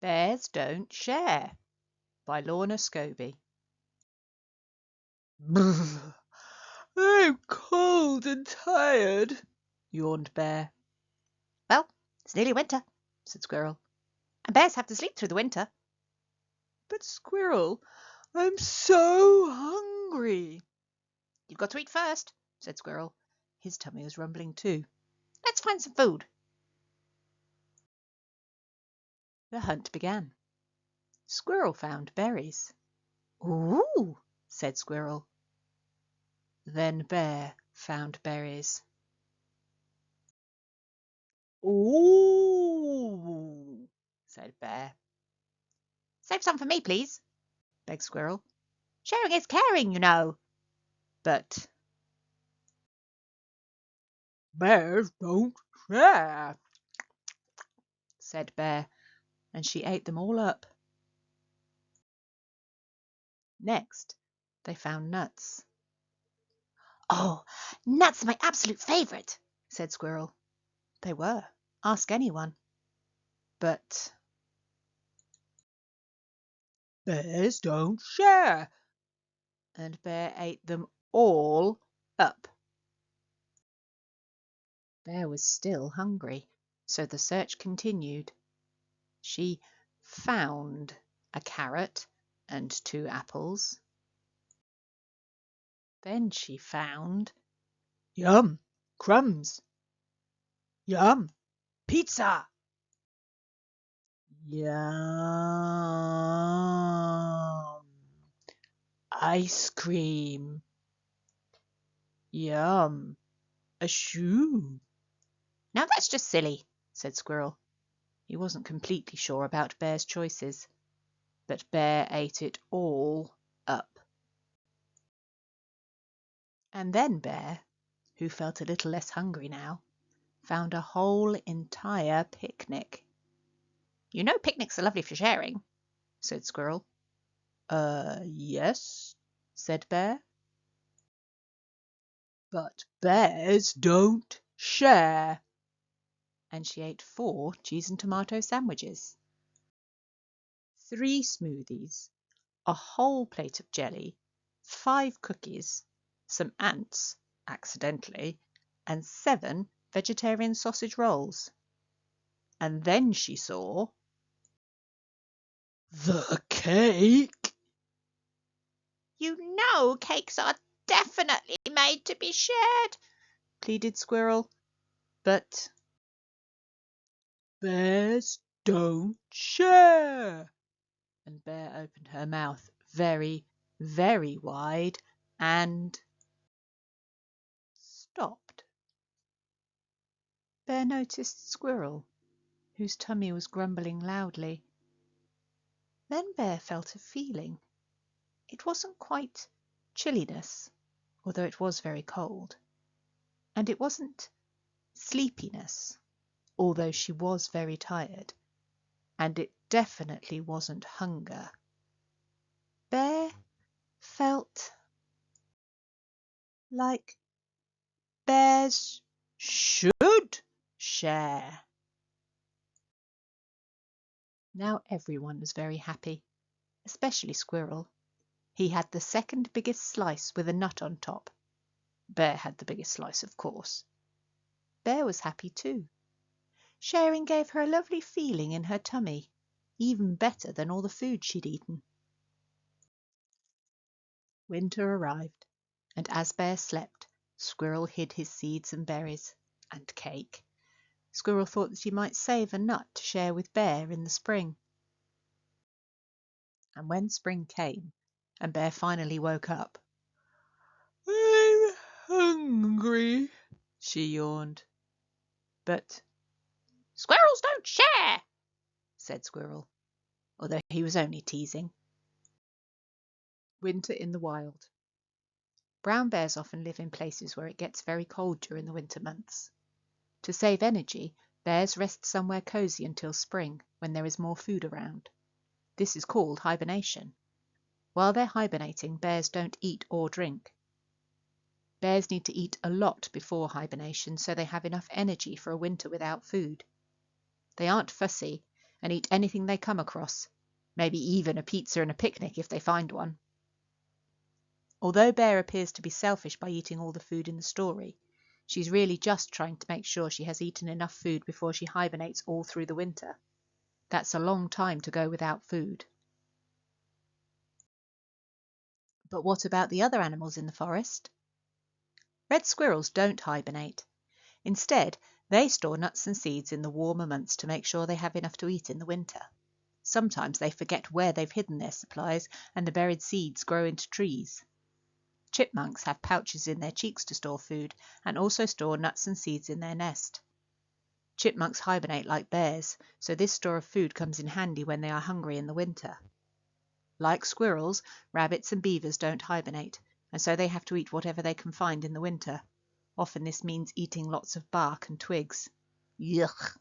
Bears Don't Share by Lorna Scobie. "Brr, I'm cold and tired," yawned Bear. "Well, it's nearly winter," said Squirrel, "and bears have to sleep through the winter." "But Squirrel, I'm so hungry." "You've got to eat first," said Squirrel. His tummy was rumbling too. "Let's find some food." The hunt began. Squirrel found berries. "Ooh," said Squirrel. Then Bear found berries. "Ooh," said Bear. "Save some for me, please," begged Squirrel. "Sharing is caring, you know." But bears don't share, said Bear, and she ate them all up. Next, they found nuts. "Oh, nuts are my absolute favourite," said Squirrel. They were. Ask anyone. But bears don't share, and Bear ate them all up. Bear was still hungry, so the search continued. She found a carrot and 2 apples. Then she found yum, crumbs. Yum, pizza. Yum, ice cream. Yum, a shoe. "Now that's just silly," said Squirrel. He wasn't completely sure about Bear's choices, but Bear ate it all up. And then Bear, who felt a little less hungry now, found a whole entire picnic. "You know picnics are lovely for sharing," said Squirrel. Yes, said Bear. But bears don't share. And she ate 4 cheese and tomato sandwiches, 3 smoothies, a whole plate of jelly, 5 cookies, some ants, accidentally, and 7 vegetarian sausage rolls. And then she saw the cake. "You know cakes are definitely made to be shared," pleaded Squirrel. But bears don't share. And Bear opened her mouth very, very wide and stopped. Bear noticed Squirrel, whose tummy was grumbling loudly. Then Bear felt a feeling. It wasn't quite chilliness, although it was very cold, and it wasn't sleepiness, although she was very tired, and it definitely wasn't hunger. Bear felt like bears should share. Now everyone was very happy, especially Squirrel. He had the second biggest slice with a nut on top. Bear had the biggest slice, of course. Bear was happy too. Sharing gave her a lovely feeling in her tummy, even better than all the food she'd eaten. Winter arrived, and as Bear slept, Squirrel hid his seeds and berries, and cake. Squirrel thought that he might save a nut to share with Bear in the spring. And when spring came, and Bear finally woke up, "I'm hungry," she yawned. But "Squirrels don't share," said Squirrel, although he was only teasing. Winter in the wild. Brown bears often live in places where it gets very cold during the winter months. To save energy, bears rest somewhere cozy until spring, when there is more food around. This is called hibernation. While they're hibernating, bears don't eat or drink. Bears need to eat a lot before hibernation so they have enough energy for a winter without food. They aren't fussy, and eat anything they come across, maybe even a pizza and a picnic if they find one. Although Bear appears to be selfish by eating all the food in the story, she's really just trying to make sure she has eaten enough food before she hibernates all through the winter. That's a long time to go without food. But what about the other animals in the forest? Red squirrels don't hibernate. Instead, they store nuts and seeds in the warmer months to make sure they have enough to eat in the winter. Sometimes they forget where they've hidden their supplies, and the buried seeds grow into trees. Chipmunks have pouches in their cheeks to store food, and also store nuts and seeds in their nest. Chipmunks hibernate like bears, so this store of food comes in handy when they are hungry in the winter. Like squirrels, rabbits and beavers don't hibernate, and so they have to eat whatever they can find in the winter. Often this means eating lots of bark and twigs. Yuck!